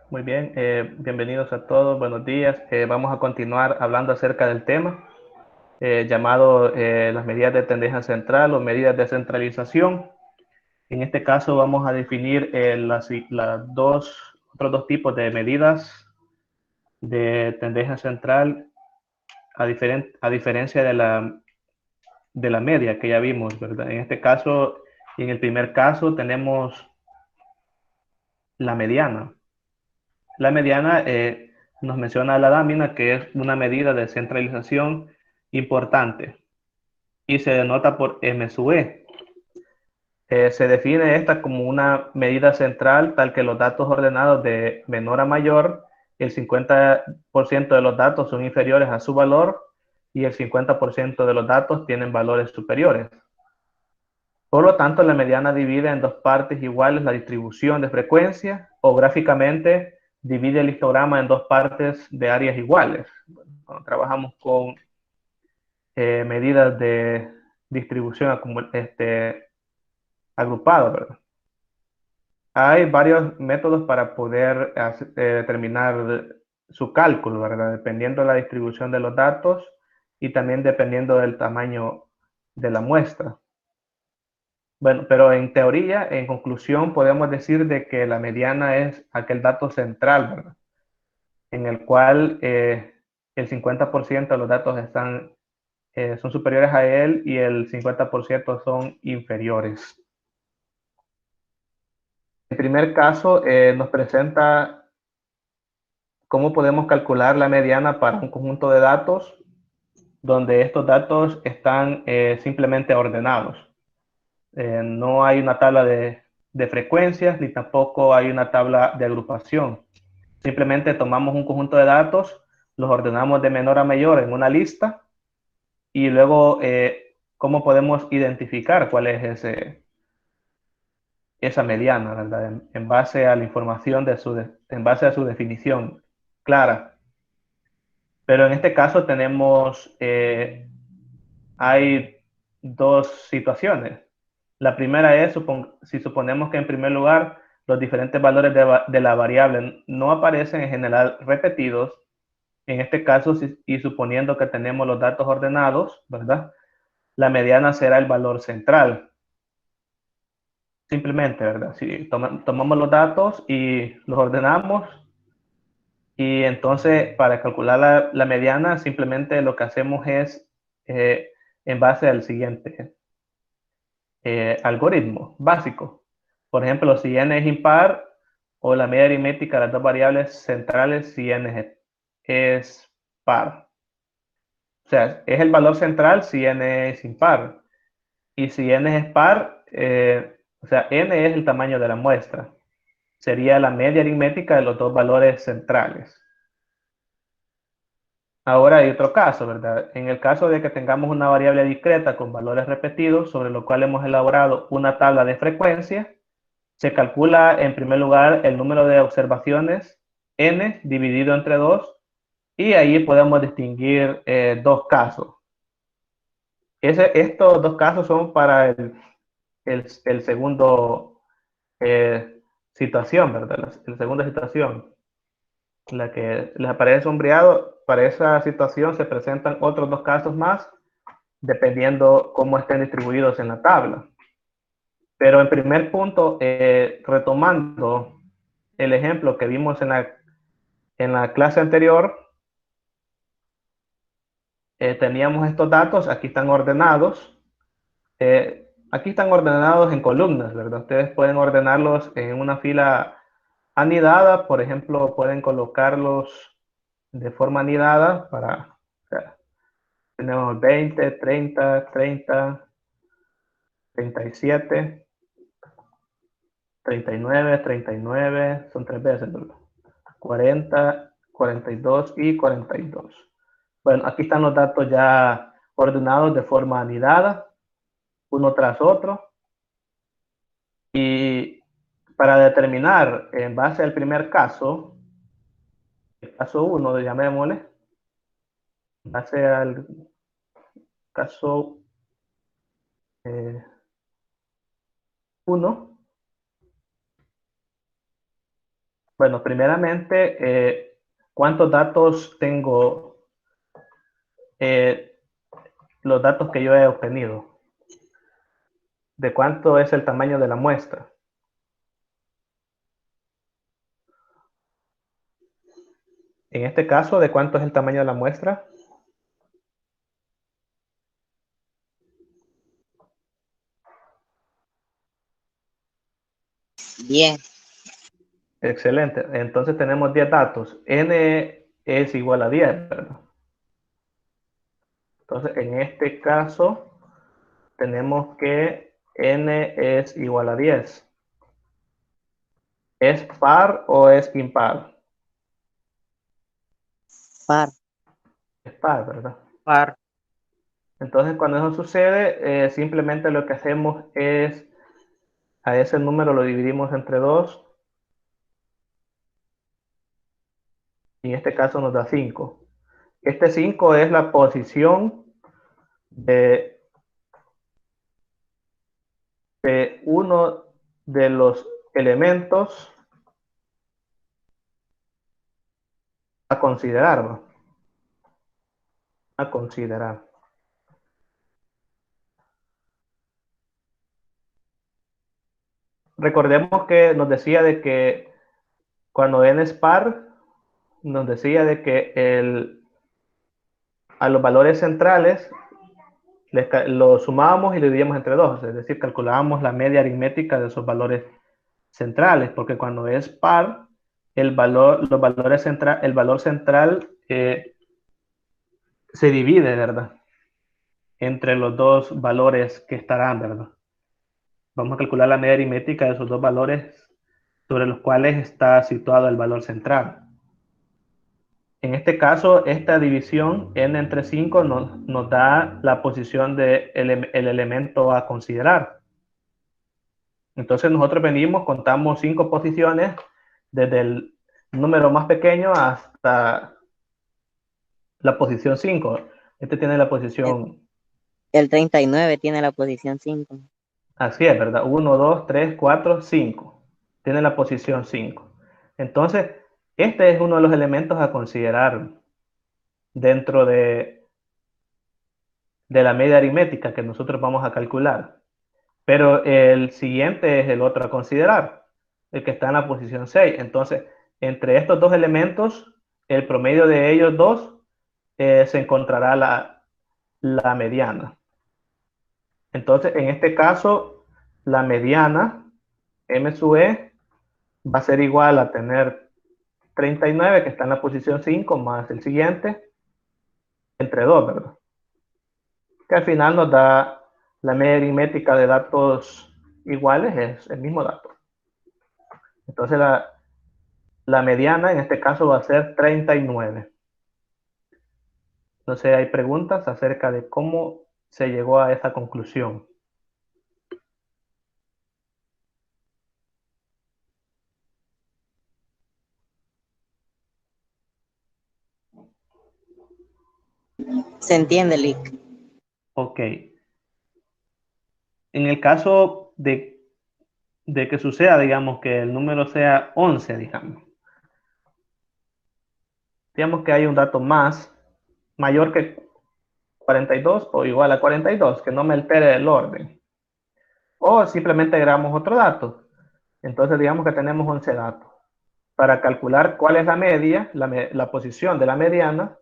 Muy bien, bienvenidos a todos, buenos días. Vamos a continuar hablando acerca del tema llamado las medidas de tendencia central o medidas de centralización. En este caso vamos a definir otros dos tipos de medidas de tendencia central a diferencia de la media que ya vimos, ¿verdad? En este caso, en el primer caso tenemos la mediana. La mediana nos menciona la lámina que es una medida de centralización importante y se denota por M sub E. Se define esta como una medida central tal que los datos ordenados de menor a mayor, el 50% de los datos son inferiores a su valor y el 50% de los datos tienen valores superiores. Por lo tanto, la mediana divide en dos partes iguales la distribución de frecuencia o gráficamente divide el histograma en dos partes de áreas iguales. Cuando trabajamos con medidas de distribución agrupada, ¿verdad? Hay varios métodos para poder determinar su cálculo, ¿verdad? Dependiendo de la distribución de los datos y también dependiendo del tamaño de la muestra. Bueno, pero en teoría, en conclusión, podemos decir de que la mediana es aquel dato central, ¿verdad? En el cual el 50% de los datos son superiores a él y el 50% son inferiores. El primer caso nos presenta cómo podemos calcular la mediana para un conjunto de datos donde estos datos están simplemente ordenados. No hay una tabla de frecuencias ni tampoco hay una tabla de agrupación. Simplemente tomamos un conjunto de datos, los ordenamos de menor a mayor en una lista y luego cómo podemos identificar cuál es esa mediana, ¿verdad? En base a la información en base a su definición clara. Pero en este caso hay dos situaciones. La primera es si suponemos que en primer lugar los diferentes valores de la variable no aparecen en general repetidos, en este caso, y suponiendo que tenemos los datos ordenados, ¿verdad? La mediana será el valor central. Simplemente, ¿verdad? Si tomamos los datos y los ordenamos, y entonces para calcular la mediana, simplemente lo que hacemos es en base al siguiente algoritmo básico. Por ejemplo, si n es impar o la media aritmética de las dos variables centrales si n es par. O sea, es el valor central si n es impar. Y si n es par, o sea, n es el tamaño de la muestra. Sería la media aritmética de los dos valores centrales. Ahora hay otro caso, ¿verdad? En el caso de que tengamos una variable discreta con valores repetidos, sobre lo cual hemos elaborado una tabla de frecuencia, se calcula en primer lugar el número de observaciones n dividido entre 2 y ahí podemos distinguir dos casos. Estos dos casos son para el segundo situación, ¿verdad? La segunda situación, la que les aparece sombreado, para esa situación se presentan otros dos casos más, dependiendo cómo estén distribuidos en la tabla. Pero en primer punto, retomando el ejemplo que vimos en la clase anterior, teníamos estos datos, aquí están ordenados en columnas, ¿verdad? Ustedes pueden ordenarlos en una fila anidada, por ejemplo, pueden colocarlos de forma anidada o sea, tenemos 20, 30, 30, 37, 39, 39, son tres veces, ¿verdad? 40, 42 y 42. Bueno, aquí están los datos ya ordenados de forma anidada, uno tras otro. Y para determinar en base al primer caso, el caso 1, llamémosle, en base al caso 1, Bueno, primeramente, ¿cuántos datos tengo? Los datos que yo he obtenido. ¿De cuánto es el tamaño de la muestra? En este caso, ¿de cuánto es el tamaño de la muestra? Bien. Excelente. Entonces tenemos 10 datos. N es igual a 10, ¿verdad? Entonces, en este caso, tenemos que N es igual a 10. ¿Es par o es impar? Par. Es par, ¿verdad? Par. Entonces, cuando eso sucede, simplemente lo que hacemos es a ese número lo dividimos entre 2 y en este caso nos da 5. Este 5 es la posición de, de uno de los elementos a considerar, ¿no? A considerar. Recordemos que nos decía de que cuando n es par, nos decía de que a los valores centrales lo sumábamos y lo dividíamos entre 2, es decir, calculábamos la media aritmética de esos valores centrales, porque cuando es par, el valor central se divide, ¿verdad? Entre los dos valores que estarán, ¿verdad? Vamos a calcular la media aritmética de esos dos valores sobre los cuales está situado el valor central. En este caso, esta división n entre 5 nos da la posición del el elemento a considerar. Entonces nosotros venimos, contamos 5 posiciones desde el número más pequeño hasta la posición 5. Este tiene la El, posición, el 39 tiene la posición 5. así es, ¿verdad? 1, 2, 3, 4, 5. Tiene la posición 5. Entonces, este es uno de los elementos a considerar dentro de la media aritmética que nosotros vamos a calcular. Pero el siguiente es el otro a considerar, el que está en la posición 6. Entonces, entre estos dos elementos, el promedio de ellos dos se encontrará la mediana. Entonces, en este caso, la mediana, M sub E, va a ser igual a tener 39, que está en la posición 5, más el siguiente, entre 2, ¿verdad? Que al final nos da la media aritmética de datos iguales, es el mismo dato. Entonces, la mediana en este caso va a ser 39. No sé, hay preguntas acerca de cómo se llegó a esa conclusión. Se entiende, Lick. Ok. En el caso de que suceda, digamos, que el número sea 11, digamos que hay un dato más, mayor que 42 o igual a 42, que no me altere el orden. O simplemente agregamos otro dato. Entonces, digamos que tenemos 11 datos. Para calcular cuál es la media, la posición de la mediana,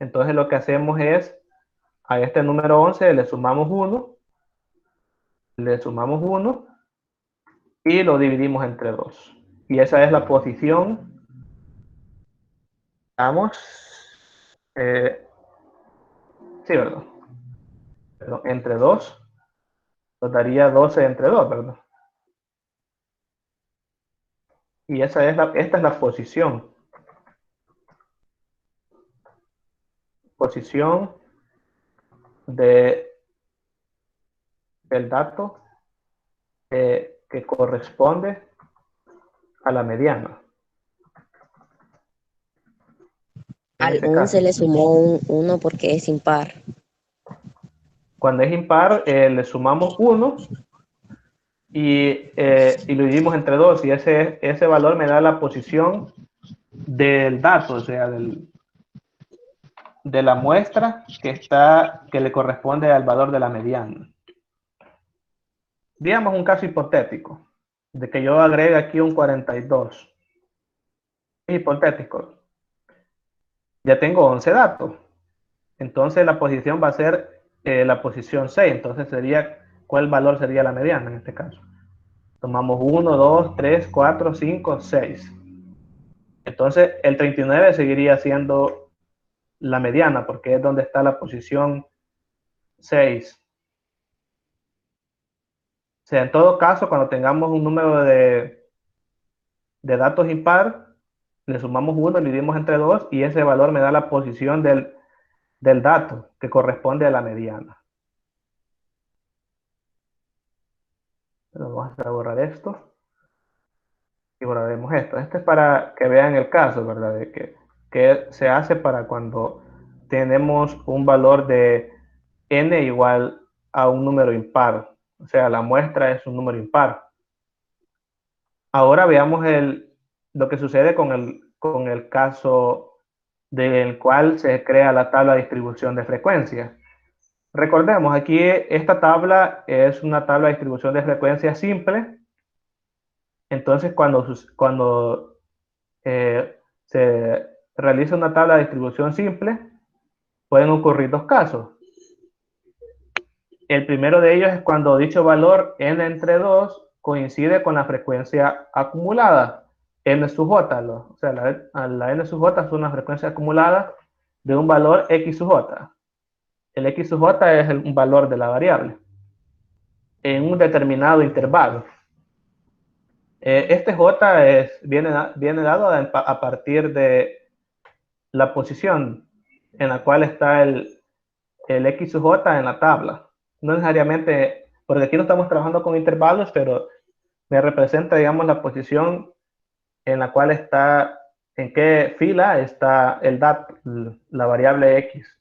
entonces lo que hacemos es, a este número 11 le sumamos 1 y lo dividimos entre 2. Y esa es la posición, vamos, sí, ¿verdad? Perdón, entre 2 nos daría 12 entre 2, ¿verdad? Y esta es la posición de, del dato que corresponde a la mediana, en Al este 11 caso. le sumó un 1 porque es impar. Cuando es impar, le sumamos 1 y lo dividimos entre 2 y ese valor me da la posición del dato, o sea, de la muestra que le corresponde al valor de la mediana. Digamos un caso hipotético, de que yo agregue aquí un 42. Hipotético. Ya tengo 11 datos. Entonces la posición va a ser la posición 6. Entonces ¿cuál valor sería la mediana en este caso? Tomamos 1, 2, 3, 4, 5, 6. Entonces el 39 seguiría siendo la mediana porque es donde está la posición 6. O sea, en todo caso, cuando tengamos un número de datos impar, le sumamos 1, le dividimos entre 2 y ese valor me da la posición del dato que corresponde a la mediana. Pero vamos a borrar esto y borraremos esto. Este es para que vean el caso, ¿verdad? De que se hace para cuando tenemos un valor de n igual a un número impar. O sea, la muestra es un número impar. Ahora veamos lo que sucede con el caso del cual se crea la tabla de distribución de frecuencia. Recordemos, aquí esta tabla es una tabla de distribución de frecuencia simple. Entonces, cuando se realiza una tabla de distribución simple, pueden ocurrir dos casos. El primero de ellos es cuando dicho valor n entre 2 coincide con la frecuencia acumulada, n sub j. O sea, la n sub j es una frecuencia acumulada de un valor x sub j. El x sub j es un valor de la variable en un determinado intervalo. Este j viene dado a partir de la posición en la cual está el x sub j en la tabla. No necesariamente, porque aquí no estamos trabajando con intervalos, pero me representa, digamos, la posición en la cual está, en qué fila está la variable x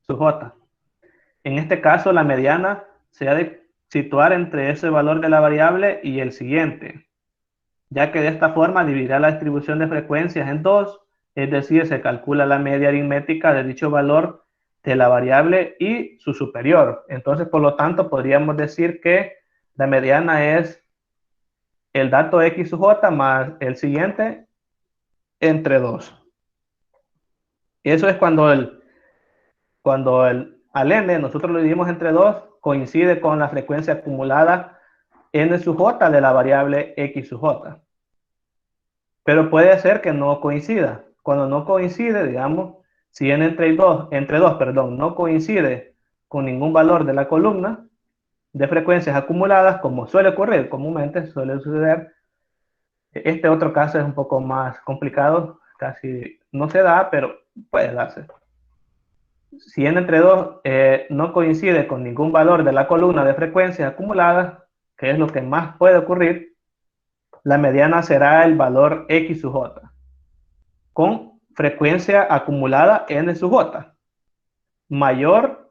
sub j. En este caso, la mediana se ha de situar entre ese valor de la variable y el siguiente, ya que de esta forma dividirá la distribución de frecuencias en 2, es decir, se calcula la media aritmética de dicho valor de la variable y su superior. Entonces, por lo tanto, podríamos decir que la mediana es el dato x sub j más el siguiente entre 2. Y eso es cuando al n nosotros lo dividimos entre 2, coincide con la frecuencia acumulada n sub j de la variable x sub j. Pero puede ser que no coincida. Cuando no coincide, digamos, si n entre 2, no coincide con ningún valor de la columna de frecuencias acumuladas, como suele ocurrir, comúnmente suele suceder. Este otro caso es un poco más complicado, casi no se da, pero puede darse. Si n entre 2 no coincide con ningún valor de la columna de frecuencias acumuladas, que es lo que más puede ocurrir, la mediana será el valor x sub j, con frecuencia acumulada n sub j, mayor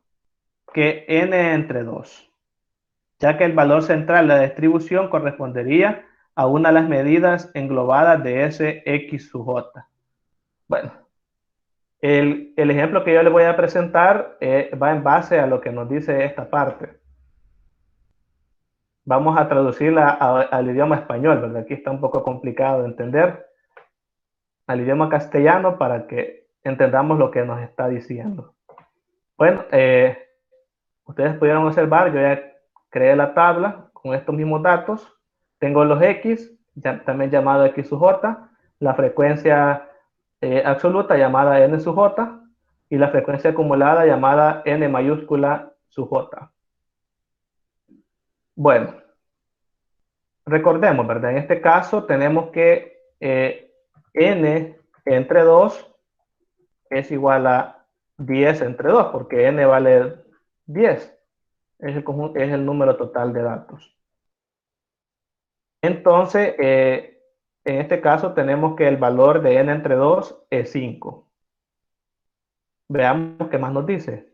que n entre 2, ya que el valor central de la distribución correspondería a una de las medidas englobadas de ese x sub j. Bueno, el ejemplo que yo le voy a presentar va en base a lo que nos dice esta parte. Vamos a traducirla al idioma español, ¿verdad? Aquí está un poco complicado de entender. Al idioma castellano para que entendamos lo que nos está diciendo. Bueno, ustedes pudieron observar, yo ya creé la tabla con estos mismos datos. Tengo los x, también llamado x sub j, la frecuencia absoluta llamada n sub j y la frecuencia acumulada llamada n mayúscula sub j. Bueno, recordemos, ¿verdad? En este caso tenemos que n entre 2 es igual a 10 entre 2, porque n vale 10. Es el número total de datos. Entonces, en este caso tenemos que el valor de n entre 2 es 5. Veamos qué más nos dice.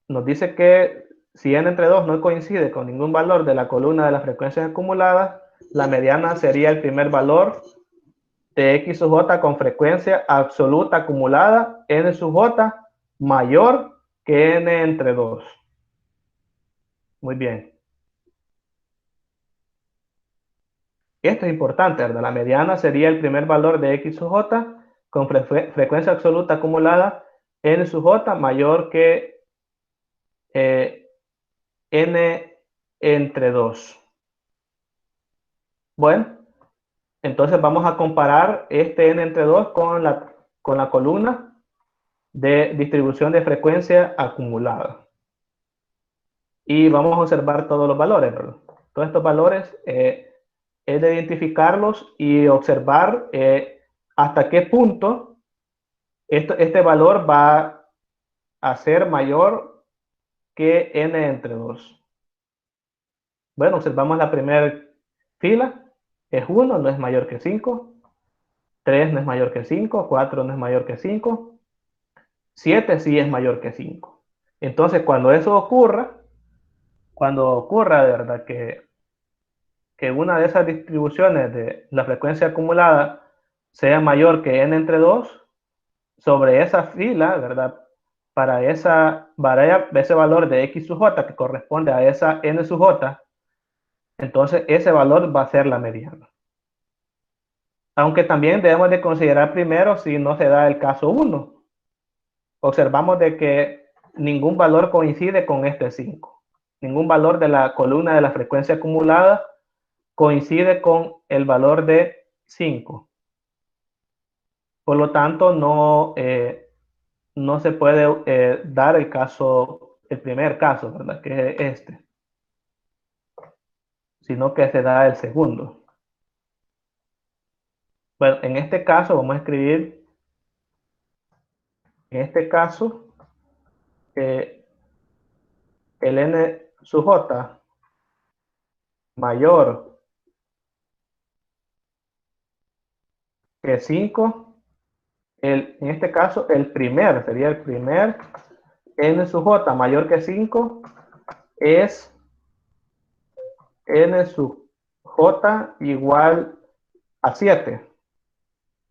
Nos dice que si n entre 2 no coincide con ningún valor de la columna de las frecuencias acumuladas, la mediana sería el primer valor de x sub j con frecuencia absoluta acumulada n sub j mayor que n entre 2. Muy bien. Esto es importante, ¿verdad? La mediana sería el primer valor de x sub j con frecuencia absoluta acumulada n sub j mayor que n entre 2. Bueno, entonces vamos a comparar este n entre 2 con la columna de distribución de frecuencia acumulada. Y vamos a observar todos los valores, ¿verdad? Todos estos valores es de identificarlos y observar hasta qué punto este valor va a ser mayor que n entre 2. Bueno, observamos la primera fila, es 1, no es mayor que 5, 3 no es mayor que 5, 4 no es mayor que 5, 7 sí es mayor que 5. Entonces, cuando eso ocurra, de verdad que una de esas distribuciones de la frecuencia acumulada sea mayor que n entre 2, sobre esa fila, ¿verdad? Para ese valor de x sub j que corresponde a esa n sub j, entonces ese valor va a ser la mediana. Aunque también debemos de considerar primero si no se da el caso 1. Observamos de que ningún valor coincide con este 5. Ningún valor de la columna de la frecuencia acumulada coincide con el valor de 5. Por lo tanto, no se puede dar el primer caso, ¿verdad? Que es este, sino que se da el segundo. Bueno, en este caso vamos a escribir, en este caso, el n sub j mayor que 5, en este caso sería el primer n sub j mayor que 5 es n sub j igual a 7. O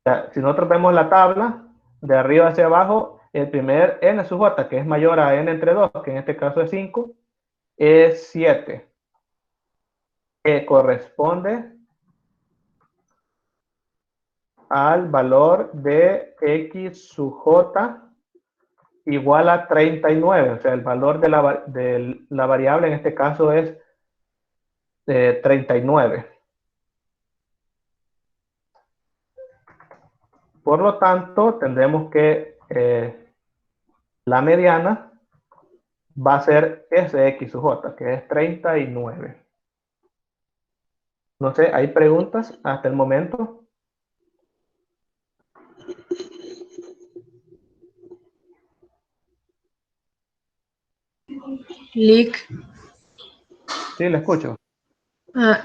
sea, si nosotros vemos la tabla de arriba hacia abajo, el primer n sub j, que es mayor a n entre 2, que en este caso es 5, es 7, que corresponde al valor de x sub j igual a 39. O sea, el valor de la variable en este caso es 39. Por lo tanto, tendremos que la mediana va a ser ese x sub j, que es 39. No sé, ¿hay preguntas hasta el momento? Lick, Sí, le escucho.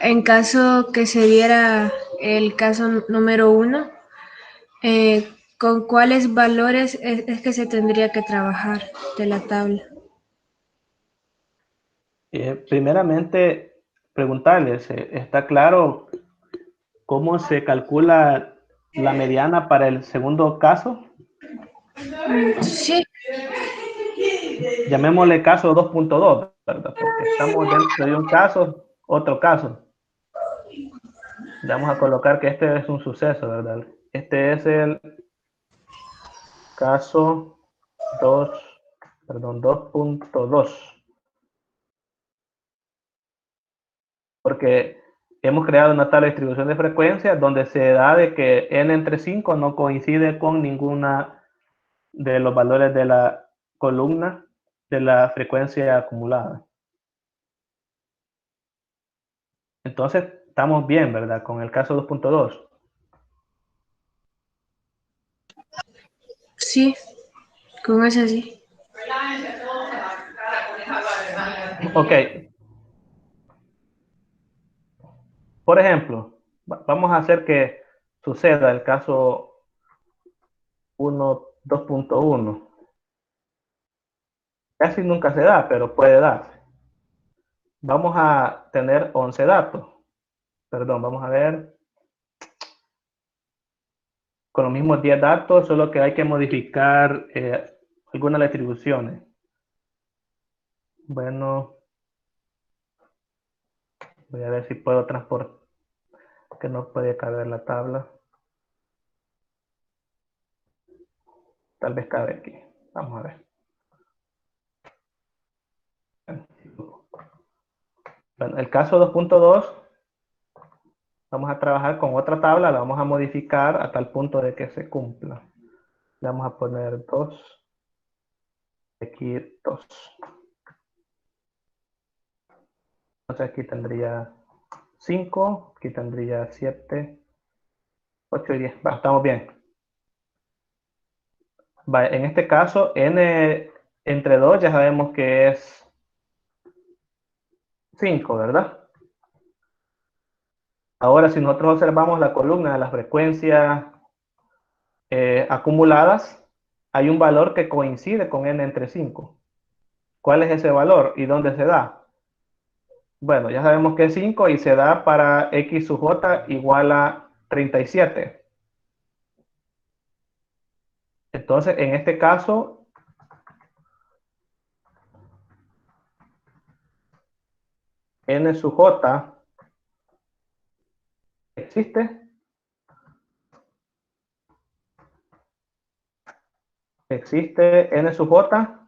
en caso que se diera el caso número 1, ¿con cuáles valores es que se tendría que trabajar de la tabla? Primeramente, preguntarles, ¿está claro cómo se calcula la mediana para el segundo caso? Sí. Llamémosle caso 2.2, ¿verdad? Porque estamos dentro de un caso, otro caso. Vamos a colocar que este es un suceso, ¿verdad? Este es el caso 2.2. Porque hemos creado una tabla de distribución de frecuencias donde se da de que n entre 5 no coincide con ninguna de los valores de la columna de la frecuencia acumulada. Entonces, estamos bien, ¿verdad? Con el caso 2.2. Sí, con ese sí. Ok. Por ejemplo, vamos a hacer que suceda el caso 2.1. Casi nunca se da, pero puede darse. vamos a tener 11 datos. Perdón, vamos a ver. Con los mismos 10 datos, solo que hay que modificar algunas distribuciones. Bueno, voy a ver si puedo transportar, que no puede caber la tabla. Tal vez cabe aquí. Vamos a ver. Bueno, el caso 2.2, vamos a trabajar con otra tabla, la vamos a modificar a tal punto de que se cumpla. Le vamos a poner 2. Aquí 2. Entonces aquí tendría 5, aquí tendría 7, 8 y 10. Va, estamos bien. Va, en este caso, n entre 2 ya sabemos que es 5, ¿verdad? Ahora, si nosotros observamos la columna de las frecuencias acumuladas, hay un valor que coincide con n entre 5. ¿Cuál es ese valor y dónde se da? Bueno, ya sabemos que es 5 y se da para x sub j igual a 37. Entonces, en este caso, n sub j existe. Existe n sub j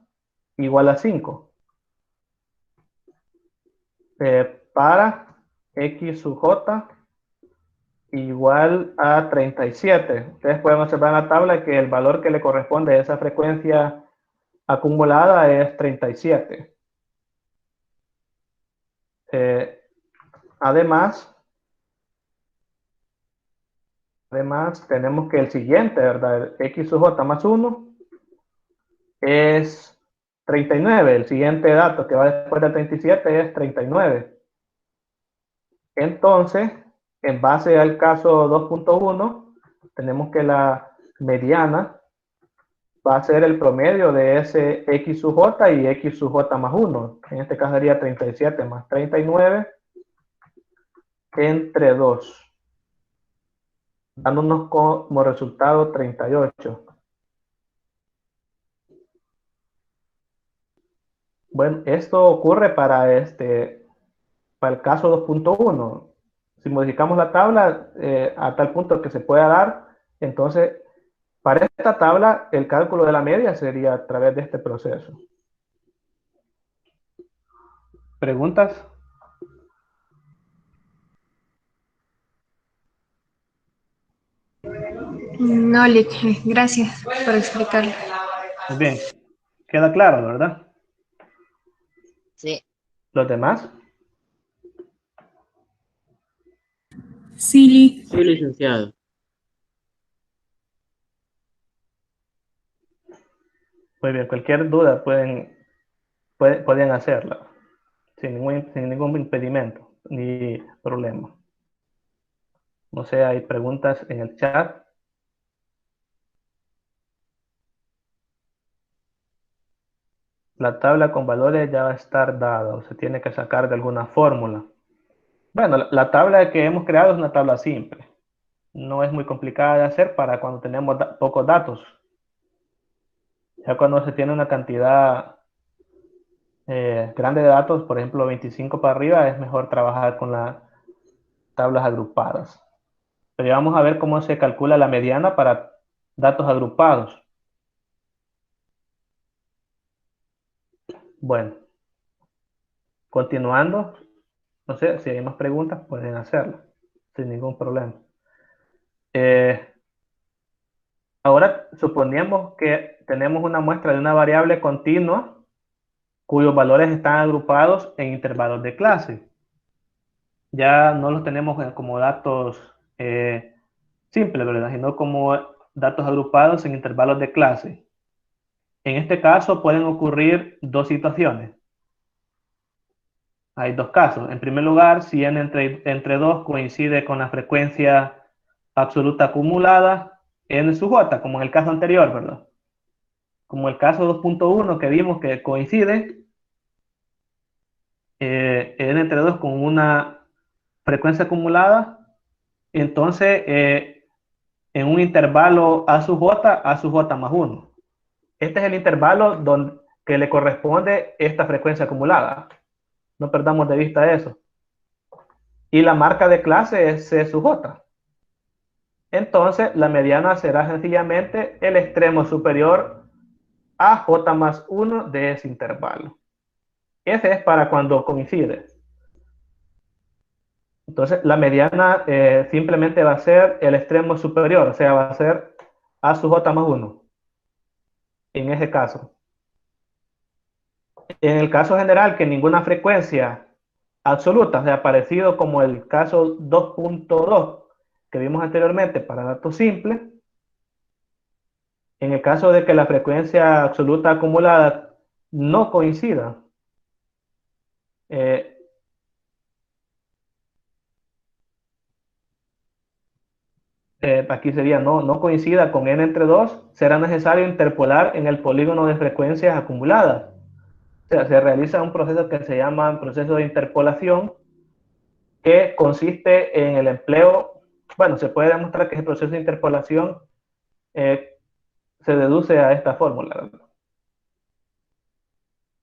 igual a 5. Para x sub j igual a 37. Ustedes pueden observar en la tabla que el valor que le corresponde a esa frecuencia acumulada es 37. Además, tenemos que el siguiente, ¿verdad? El x sub j más 1 es 39. El siguiente dato que va después del 37 es 39. Entonces, en base al caso 2.1, tenemos que la mediana va a ser el promedio de ese x sub j y x sub j más 1. En este caso sería 37 más 39 entre 2. Dándonos como resultado 38. Bueno, esto ocurre para el caso 2.1. Si modificamos la tabla a tal punto que se pueda dar, entonces para esta tabla el cálculo de la media sería a través de este proceso. ¿Preguntas? No, Lick, gracias por explicarlo. Muy bien. Queda claro, ¿verdad? Sí. ¿Los demás? Sí, Lick. Sí, licenciado. Muy bien, cualquier duda pueden hacerla sin ningún impedimento ni problema. No sé, hay preguntas en el chat. La tabla con valores ya va a estar dada, o se tiene que sacar de alguna fórmula. Bueno, la tabla que hemos creado es una tabla simple. No es muy complicada de hacer para cuando tenemos pocos datos. Ya cuando se tiene una cantidad grande de datos, por ejemplo 25 para arriba, es mejor trabajar con las tablas agrupadas. Pero ya vamos a ver cómo se calcula la mediana para datos agrupados. Bueno, continuando, no sé si hay más preguntas, pueden hacerlas sin ningún problema. Ahora suponemos que tenemos una muestra de una variable continua cuyos valores están agrupados en intervalos de clase. Ya no los tenemos como datos simples, ¿verdad? Sino como datos agrupados en intervalos de clase. En este caso pueden ocurrir dos situaciones. Hay dos casos. En primer lugar, si n entre 2 coincide con la frecuencia absoluta acumulada, n sub j, como en el caso anterior, ¿verdad? Como el caso 2.1 que vimos que coincide. n entre 2 con una frecuencia acumulada, entonces en un intervalo a sub j más 1. Este es el intervalo que le corresponde esta frecuencia acumulada. No perdamos de vista eso. Y la marca de clase es C sub j. Entonces, la mediana será sencillamente el extremo superior a j más 1 de ese intervalo. Ese es para cuando coincide. Entonces, la mediana simplemente va a ser el extremo superior, o sea, va a ser a sub j más 1. En ese caso. En el caso general, que ninguna frecuencia absoluta, o sea, parecido como el caso 2.2 que vimos anteriormente para datos simples, en el caso de que la frecuencia absoluta acumulada no coincida, aquí sería no coincida con n entre 2, será necesario interpolar en el polígono de frecuencias acumuladas. O sea, se realiza un proceso que se llama proceso de interpolación, que consiste en el empleo, bueno, se puede demostrar que el proceso de interpolación se deduce a esta fórmula.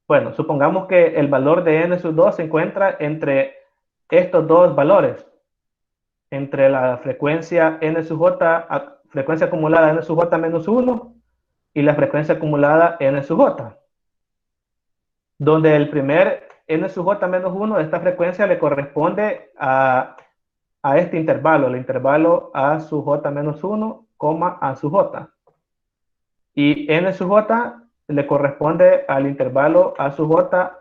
Bueno, supongamos que el valor de n sub 2 se encuentra entre estos dos valores, entre la frecuencia n sub j, frecuencia acumulada n sub j menos 1 y la frecuencia acumulada n sub j, donde el primer n sub j menos 1 de esta frecuencia le corresponde a este intervalo, el intervalo a sub j menos 1, a sub j. Y n sub j le corresponde al intervalo a sub j,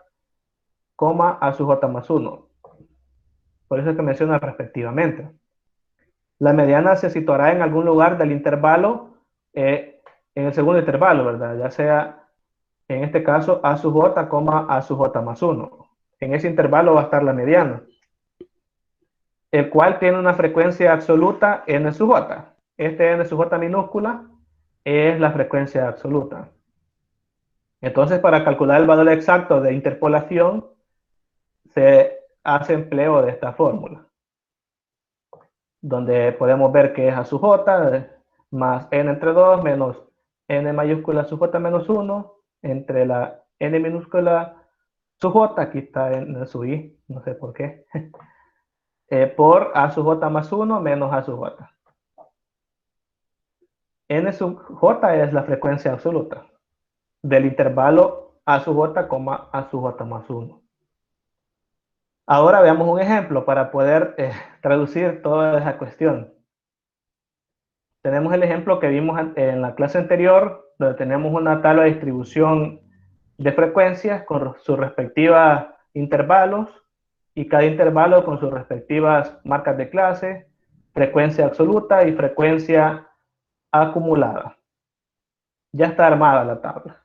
a sub j más 1. Por eso es que menciona respectivamente. La mediana se situará en algún lugar del intervalo, en el segundo intervalo, ¿verdad? Ya sea, en este caso, a sub j, a sub j más 1. En ese intervalo va a estar la mediana, el cual tiene una frecuencia absoluta n sub j. Este n sub j minúscula es la frecuencia absoluta. Entonces, para calcular el valor exacto de interpolación, se hace empleo de esta fórmula, donde podemos ver que es a sub j más n entre 2 menos n mayúscula sub j menos 1 entre la n minúscula sub j, aquí está en sub i, no sé por qué, por a sub j más 1 menos a sub j. N sub j es la frecuencia absoluta del intervalo a sub j, a sub j más 1. Ahora veamos un ejemplo para poder traducir toda esa cuestión. Tenemos el ejemplo que vimos en la clase anterior, donde tenemos una tabla de distribución de frecuencias con sus respectivos intervalos, y cada intervalo con sus respectivas marcas de clase, frecuencia absoluta y frecuencia acumulada. Ya está armada la tabla.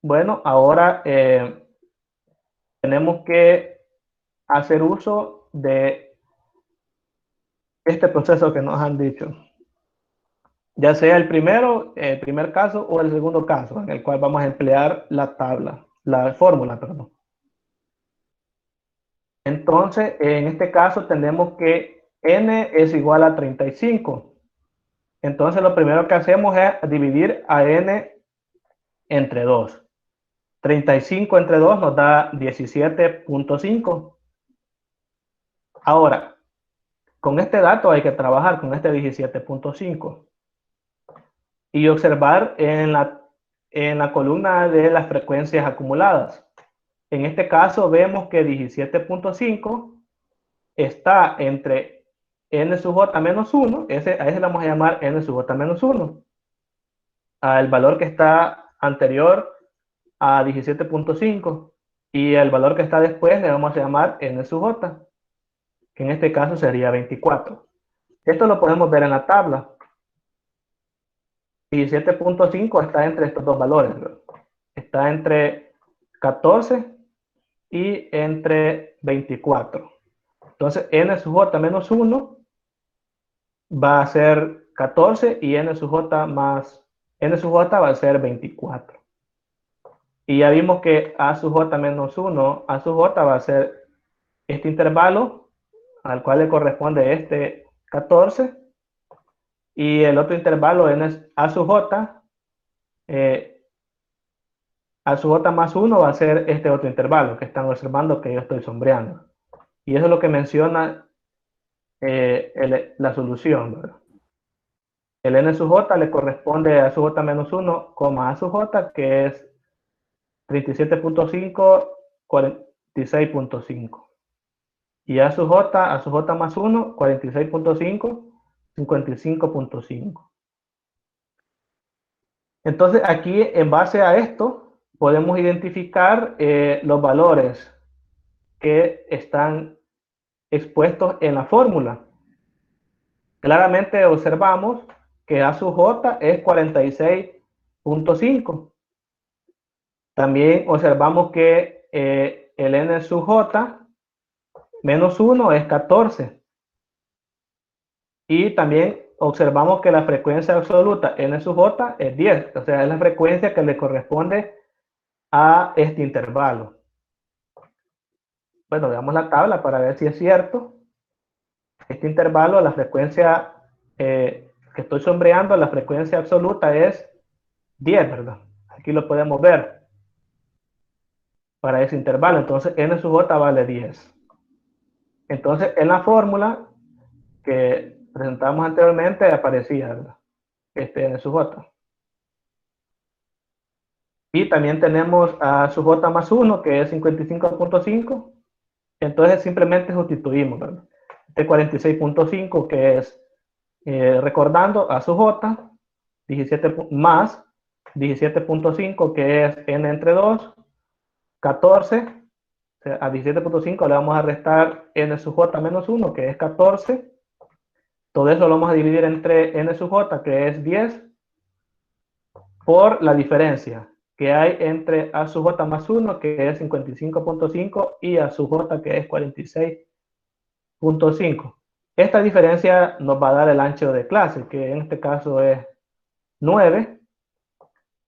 Bueno, ahora tenemos que hacer uso de este proceso que nos han dicho, ya sea el primer caso o el segundo caso, en el cual vamos a emplear la tabla, la fórmula, perdón. Entonces, en este caso tenemos que n es igual a 35. Entonces, lo primero que hacemos es dividir a n entre 2. 35 entre 2 nos da 17.5. Ahora, con este dato hay que trabajar, con este 17.5. Y observar en la columna de las frecuencias acumuladas. En este caso vemos que 17.5 está entre n sub j menos 1, a ese le vamos a llamar n sub j menos 1, al valor que está anterior a 17.5, y el valor que está después le vamos a llamar n sub j, que en este caso sería 24. Esto lo podemos ver en la tabla. 17.5 está entre estos dos valores, ¿verdad? Está entre 14 y entre 24. Entonces, n sub j menos 1 va a ser 14 y n sub j va a ser 24. Y ya vimos que A sub J menos 1, A sub J va a ser este intervalo al cual le corresponde este 14, y el otro intervalo es A sub J, A sub J más 1 va a ser este otro intervalo que están observando que yo estoy sombreando. Y eso es lo que menciona la solución, ¿verdad? El n sub j le corresponde a sub j menos 1, a sub j, que es 37.5, 46.5. Y a sub j más 1, 46.5, 55.5. Entonces aquí, en base a esto, podemos identificar los valores que están expuestos en la fórmula. Claramente observamos que A sub J es 46.5. También observamos que el N sub J menos 1 es 14. Y también observamos que la frecuencia absoluta N sub J es 10. O sea, es la frecuencia que le corresponde a este intervalo. Bueno, veamos la tabla para ver si es cierto. Este intervalo, la frecuencia que estoy sombreando, la frecuencia absoluta es 10, ¿verdad? Aquí lo podemos ver para ese intervalo. Entonces, N sub J vale 10. Entonces, en la fórmula que presentamos anteriormente aparecía, ¿verdad?, este N sub J. Y también tenemos a sub J más 1, que es 55.5. Entonces, simplemente sustituimos, ¿verdad? Este 46.5, que es, recordando, a sub J, 17 más 17.5, que es N entre 2, 14. O sea, a 17.5 le vamos a restar N sub J menos 1, que es 14. Todo eso lo vamos a dividir entre N sub J, que es 10, por la diferencia que hay entre A sub J más 1, que es 55.5, y A sub J, que es 46.5. Esta diferencia nos va a dar el ancho de clase, que en este caso es 9.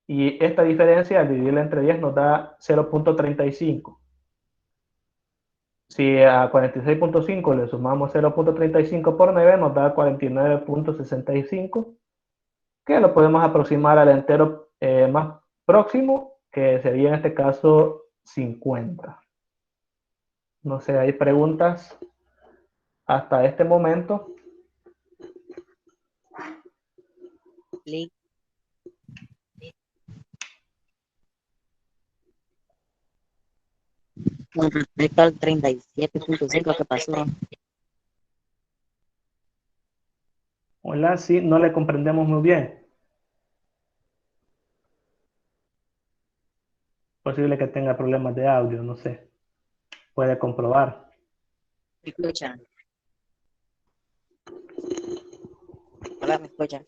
Y esta diferencia, al dividirla entre 10, nos da 0.35. Si a 46.5 le sumamos 0.35 por 9, nos da 49.65, que lo podemos aproximar al entero más próximo, que sería en este caso 50. No sé, ¿hay preguntas hasta este momento? Lick. Con respecto al 37.5 que pasó, Hola, sí, no le comprendemos muy bien. Posible que tenga problemas de audio, no sé. Puede comprobar. ¿me escuchan? Hola, ¿me escuchan?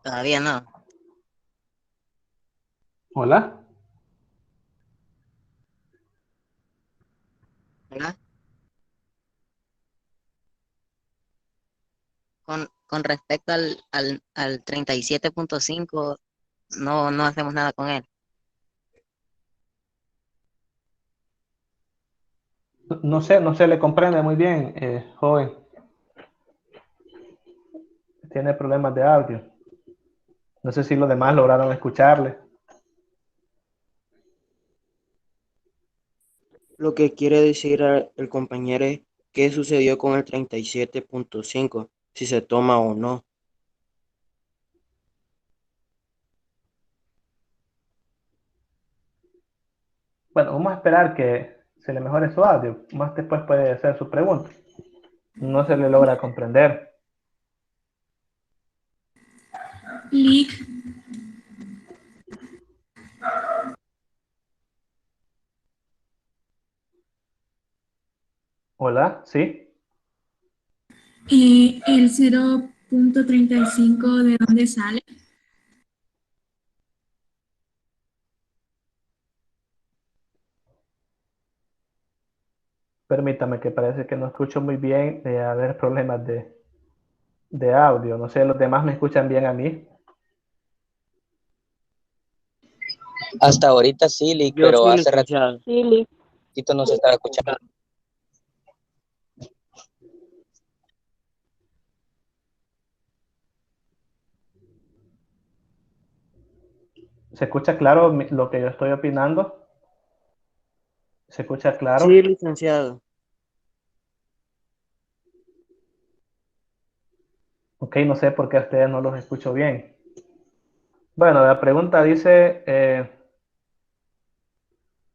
Todavía no. Hola. ¿Verdad? Con respecto al 37.5, no hacemos nada con él. No sé, no se le comprende muy bien, joven. Tiene problemas de audio. No sé si los demás lograron escucharle. Lo que quiere decir el compañero es qué sucedió con el 37.5, si se toma o no. Bueno, vamos a esperar que se le mejore su audio. Más después puede hacer su pregunta. No se le logra comprender. Lick. Hola, ¿sí? El 0.35, ¿de dónde sale? Permítame, que parece que no escucho muy bien. De haber problemas de audio. No sé, los demás me escuchan bien a mí. Hasta ahorita sí, Lick, Yo pero sí, hace licenciado. ratito no se estaba escuchando. ¿Se escucha claro lo que yo estoy opinando? ¿Se escucha claro? Sí, licenciado. Ok, no sé por qué a ustedes no los escucho bien. Bueno, la pregunta dice,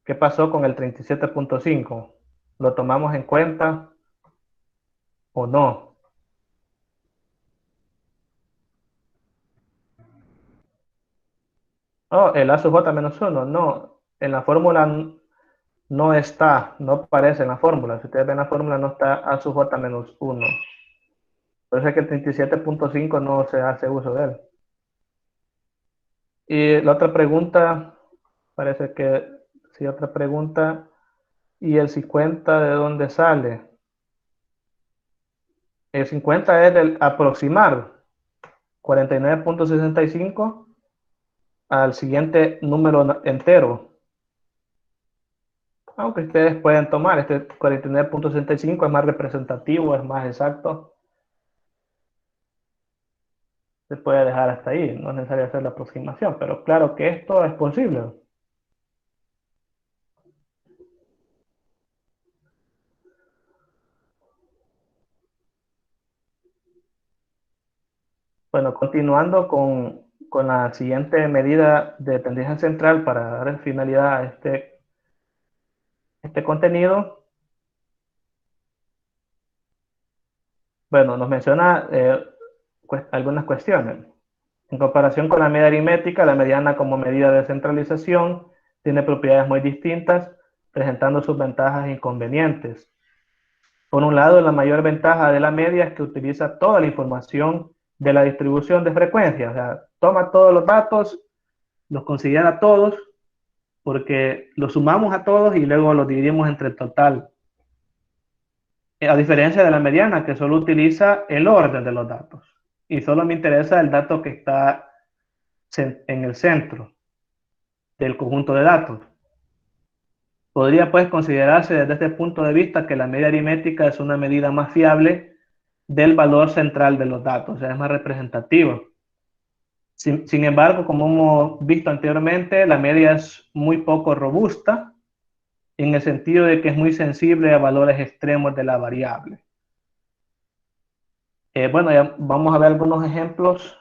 ¿qué pasó con el 37.5? ¿Lo tomamos en cuenta o no? Oh, el A sub J menos 1, no. En la fórmula no está, no aparece en la fórmula. Si ustedes ven la fórmula, no está A sub J menos 1. Por eso es que el 37.5 no se hace uso de él. Y la otra pregunta, parece que sí, otra pregunta. ¿Y el 50 de dónde sale? El 50 es el aproximar 49.65 al siguiente número entero. Aunque ustedes pueden tomar este 49.65 es más representativo, es más exacto. Se puede dejar hasta ahí, no es necesario hacer la aproximación, pero claro que esto es posible. Bueno, continuando con la siguiente medida de tendencia central para dar finalidad a este contenido. Bueno, nos menciona algunas cuestiones. En comparación con la media aritmética, la mediana como medida de centralización tiene propiedades muy distintas, presentando sus ventajas e inconvenientes. Por un lado, la mayor ventaja de la media es que utiliza toda la información de la distribución de frecuencias, o sea, toma todos los datos, los considera todos, porque los sumamos a todos y luego los dividimos entre el total. A diferencia de la mediana, que solo utiliza el orden de los datos y solo me interesa el dato que está en el centro del conjunto de datos. Podría pues considerarse desde este punto de vista que la media aritmética es una medida más fiable del valor central de los datos, o sea, es más representativa. Sin embargo, como hemos visto anteriormente, la media es muy poco robusta en el sentido de que es muy sensible a valores extremos de la variable. Bueno, ya vamos a ver algunos ejemplos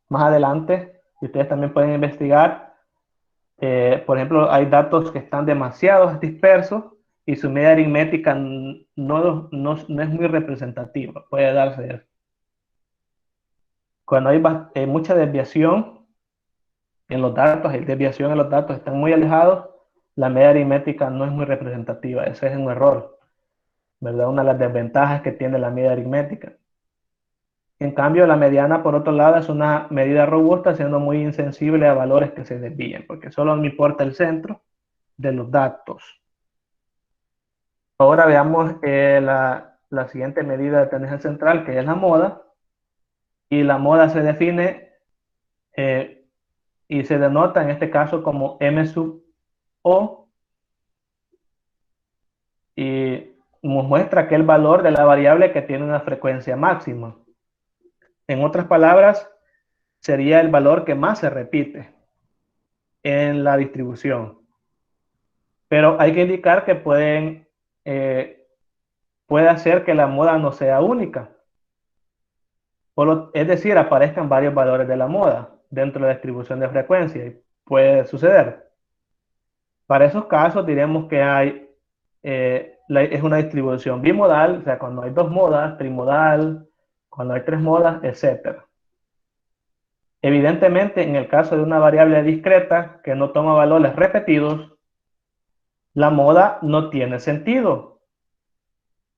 más adelante y ustedes también pueden investigar. Por ejemplo, hay datos que están demasiado dispersos y su media aritmética no es muy representativa. Puede darse eso. Cuando hay mucha desviación en los datos, desviación en los datos están muy alejados, la media aritmética no es muy representativa. Ese es un error, ¿verdad? Una de las desventajas que tiene la media aritmética. En cambio, la mediana, por otro lado, es una medida robusta, siendo muy insensible a valores que se desvíen, porque solo me importa el centro de los datos. Ahora veamos la siguiente medida de tendencia central, que es la moda. Y la moda se define y se denota en este caso como M sub O. Y nos muestra que el valor de la variable que tiene una frecuencia máxima. En otras palabras, sería el valor que más se repite en la distribución. Pero hay que indicar que puede hacer que la moda no sea única. Es decir, aparezcan varios valores de la moda dentro de la distribución de frecuencia y puede suceder. Para esos casos diremos que es una distribución bimodal, o sea, cuando hay dos modas, trimodal, cuando hay tres modas, etc. Evidentemente, en el caso de una variable discreta que no toma valores repetidos, la moda no tiene sentido.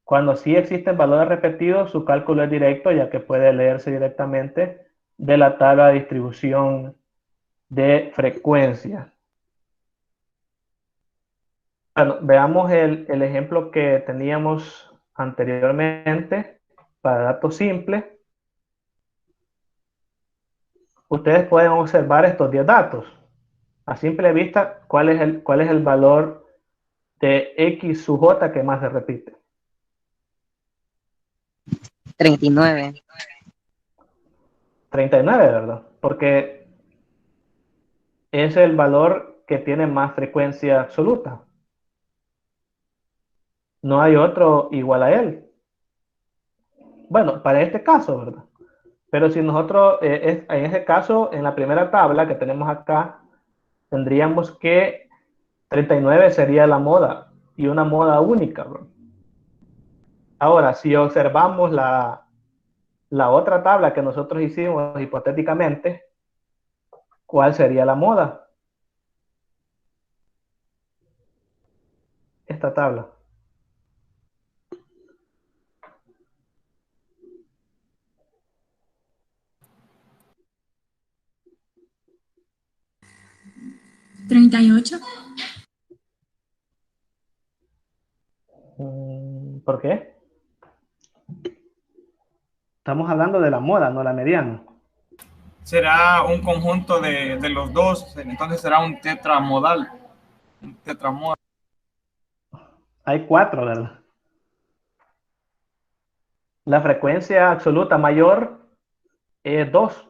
Cuando sí existen valores repetidos, su cálculo es directo, ya que puede leerse directamente de la tabla de distribución de frecuencia. Bueno, veamos el ejemplo que teníamos anteriormente para datos simples. Ustedes pueden observar estos 10 datos. A simple vista, ¿cuál es el valor de X sub J que más se repite? 39. 39, ¿verdad? Porque es el valor que tiene más frecuencia absoluta. No hay otro igual a él. Bueno, para este caso, ¿verdad? Pero si nosotros, en ese caso, en la primera tabla que tenemos acá, tendríamos que 39 sería la moda y una moda única, ¿verdad? Ahora, si observamos la otra tabla que nosotros hicimos hipotéticamente, ¿cuál sería la moda? Esta tabla. ¿38? ¿Por qué? Estamos hablando de la moda, no la mediana. Será un conjunto de los dos, entonces será un tetramodal. Un tetramodal. Hay 4, ¿verdad? La frecuencia absoluta mayor es 2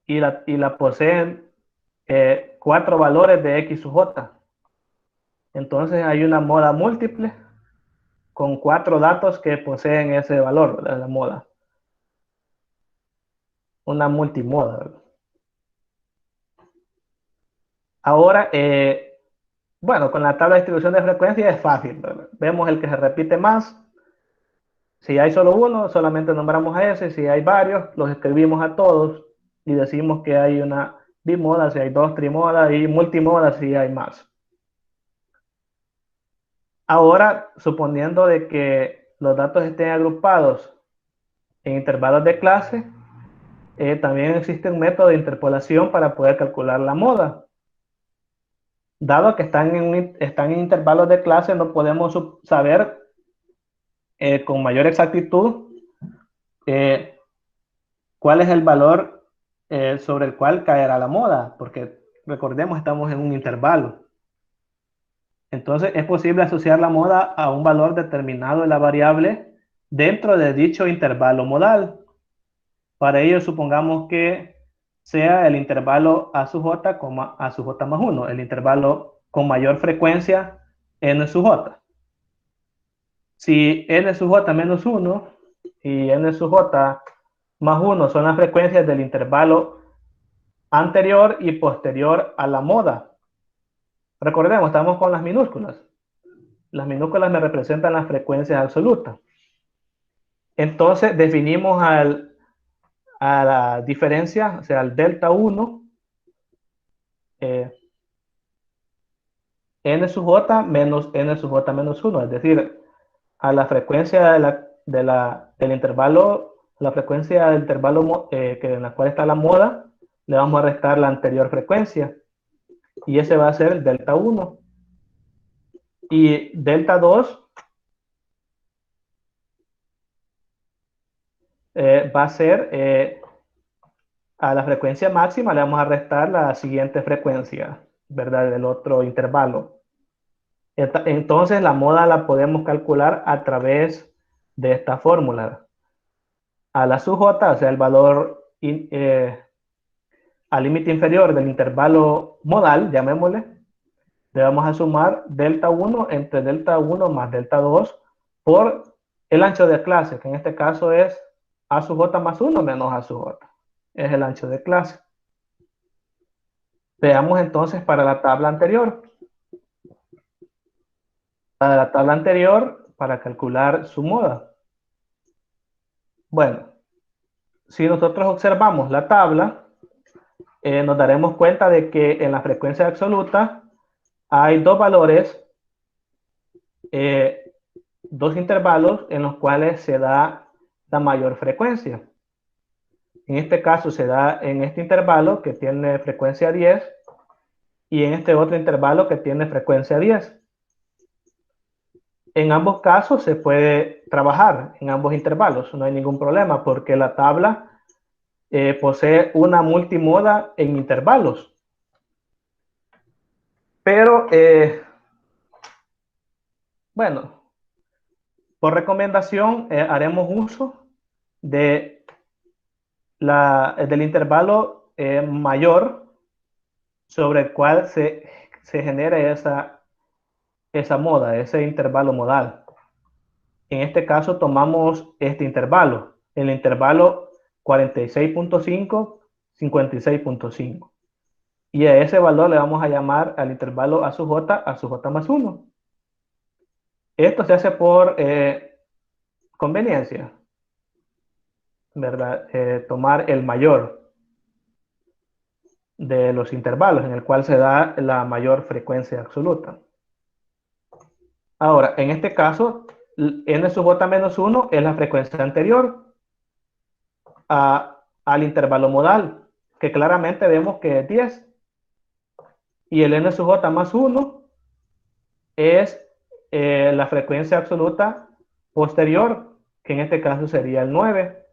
y la poseen 4 valores de X sub J. Entonces hay una moda múltiple con 4 datos que poseen ese valor, ¿verdad? La moda. Una multimoda, ¿verdad? Ahora, bueno, con la tabla de distribución de frecuencia es fácil, ¿verdad? Vemos el que se repite más. Si hay solo uno, solamente nombramos a ese. Si hay varios, los escribimos a todos y decimos que hay una bimoda, si hay 2 trimodas y multimoda si hay más. Ahora, suponiendo de que los datos estén agrupados en intervalos de clase, también existe un método de interpolación para poder calcular la moda. Dado que están en intervalos de clase, no podemos saber con mayor exactitud cuál es el valor sobre el cual caerá la moda, porque recordemos, estamos en un intervalo. Entonces, es posible asociar la moda a un valor determinado de la variable dentro de dicho intervalo modal. Para ello, supongamos que sea el intervalo A sub J, A sub J más 1, el intervalo con mayor frecuencia N sub J. Si N sub J menos 1 y N sub J más 1 son las frecuencias del intervalo anterior y posterior a la moda. Recordemos, estamos con las minúsculas. Las minúsculas me representan las frecuencias absolutas. Entonces definimos a la diferencia, o sea, al delta 1, N sub J menos N sub J menos 1, es decir, a la frecuencia del intervalo, la frecuencia del intervalo en la cual está la moda, le vamos a restar la anterior frecuencia. Y ese va a ser el delta 1. Y delta 2 va a ser a la frecuencia máxima, le vamos a restar la siguiente frecuencia, ¿verdad? Del otro intervalo. Entonces la moda la podemos calcular a través de esta fórmula. A la sub J, o sea, el valor al límite inferior del intervalo modal, llamémosle, le vamos a sumar delta 1 entre delta 1 más delta 2 por el ancho de clase, que en este caso es A sub J más 1 menos A sub J. Es el ancho de clase. Veamos entonces para la tabla anterior. Para la tabla anterior, para calcular su moda. Bueno, si nosotros observamos la tabla, nos daremos cuenta de que en la frecuencia absoluta hay 2 valores, 2 intervalos en los cuales se da la mayor frecuencia. En este caso se da en este intervalo que tiene frecuencia 10 y en este otro intervalo que tiene frecuencia 10. En ambos casos se puede trabajar en ambos intervalos, no hay ningún problema porque la tabla posee una multimoda en intervalos. Pero, bueno, por recomendación haremos uso de del intervalo mayor sobre el cual se genera esa moda, ese intervalo modal. En este caso tomamos este intervalo, el intervalo 46.5, 56.5. Y a ese valor le vamos a llamar al intervalo a sub j más 1. Esto se hace por conveniencia, ¿verdad? Tomar el mayor de los intervalos en el cual se da la mayor frecuencia absoluta. Ahora, en este caso, n sub j menos 1 es la frecuencia anterior al intervalo modal, que claramente vemos que es 10. Y el n sub j más 1 es la frecuencia absoluta posterior, que en este caso sería el 9.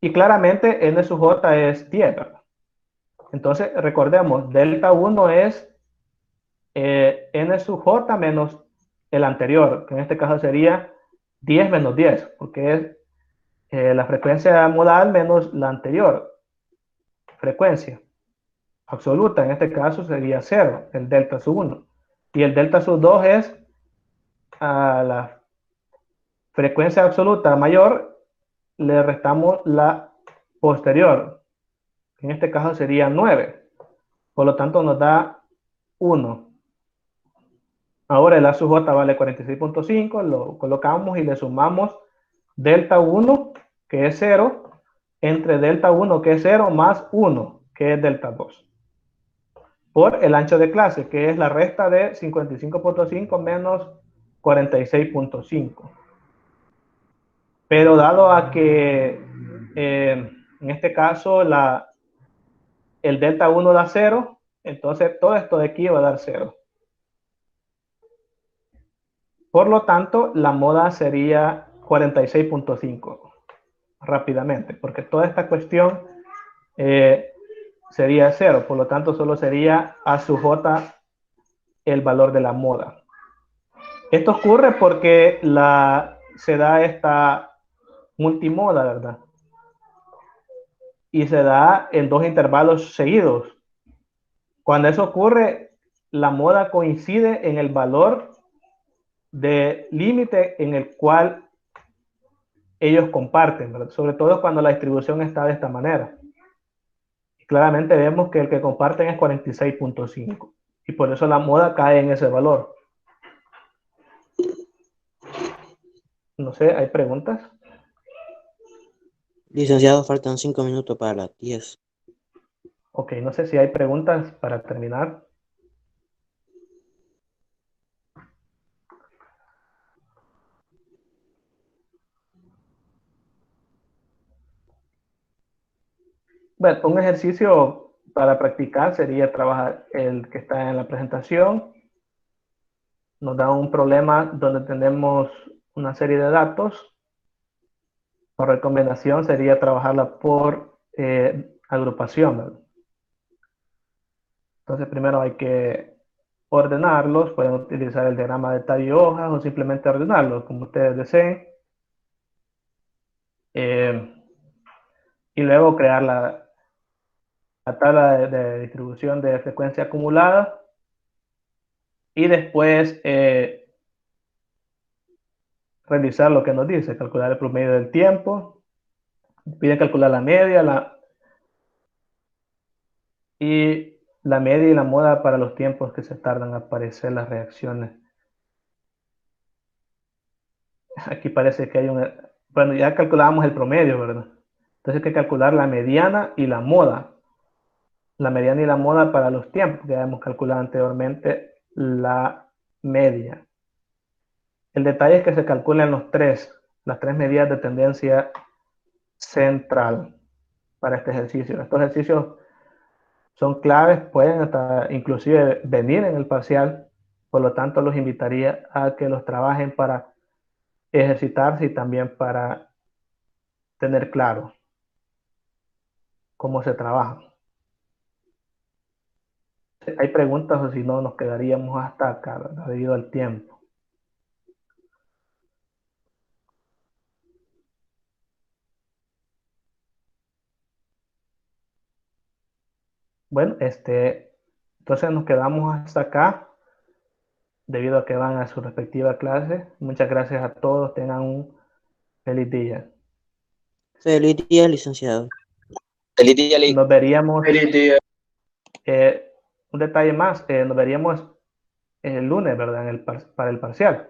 Y claramente n sub j es 10, ¿verdad? Entonces, recordemos, delta 1 es n sub j menos el anterior, que en este caso sería 10 menos 10, porque es la frecuencia modal menos la anterior frecuencia absoluta. En este caso sería 0, el delta sub 1. Y el delta sub 2 es a la frecuencia absoluta mayor, le restamos la posterior. En este caso sería 9. Por lo tanto nos da 1. Ahora el A sub j vale 46.5, lo colocamos y le sumamos delta 1, que es 0, entre delta 1, que es 0, más 1, que es delta 2. Por el ancho de clase, que es la resta de 55.5 menos 46.5. Pero dado a que en este caso el delta 1 da 0, entonces todo esto de aquí va a dar 0. Por lo tanto, la moda sería 46.5 rápidamente, porque toda esta cuestión sería 0, por lo tanto solo sería A sub j el valor de la moda. Esto ocurre porque se da esta multimoda, ¿verdad? Y se da en dos intervalos seguidos. Cuando eso ocurre, la moda coincide en el valor de límite en el cual ellos comparten, ¿verdad? Sobre todo cuando la distribución está de esta manera. Y claramente vemos que el que comparten es 46.5 y por eso la moda cae en ese valor. No sé, ¿hay preguntas? Licenciado, faltan 5 minutos para las 10. Ok, no sé si hay preguntas para terminar. Bueno, un ejercicio para practicar sería trabajar el que está en la presentación. Nos da un problema donde tenemos una serie de datos. La recomendación sería trabajarla por agrupación, ¿verdad? Entonces primero hay que ordenarlos. Pueden utilizar el diagrama de tallo y hojas o simplemente ordenarlos como ustedes deseen. Y luego crear la tabla de distribución de frecuencia acumulada. Y después revisar lo que nos dice, calcular el promedio del tiempo. Pide calcular la media, y la media y la moda para los tiempos que se tardan a aparecer las reacciones. Aquí parece que hay bueno, ya calculábamos el promedio, ¿verdad? Entonces hay que calcular la mediana y la moda. La mediana y la moda para los tiempos, que ya hemos calculado anteriormente la media. El detalle es que se calculen las tres medidas de tendencia central para este ejercicio. Estos ejercicios son claves, pueden hasta inclusive venir en el parcial, por lo tanto los invitaría a que los trabajen para ejercitarse y también para tener claro cómo se trabaja. hay preguntas o si no nos quedaríamos hasta acá, ¿verdad? Debido al tiempo. Bueno, entonces nos quedamos hasta acá debido a que van a su respectiva clase. Muchas gracias a todos, tengan un feliz día. Feliz día, licenciado. Nos veríamos, un detalle más, nos veríamos el lunes, ¿verdad? Para el parcial.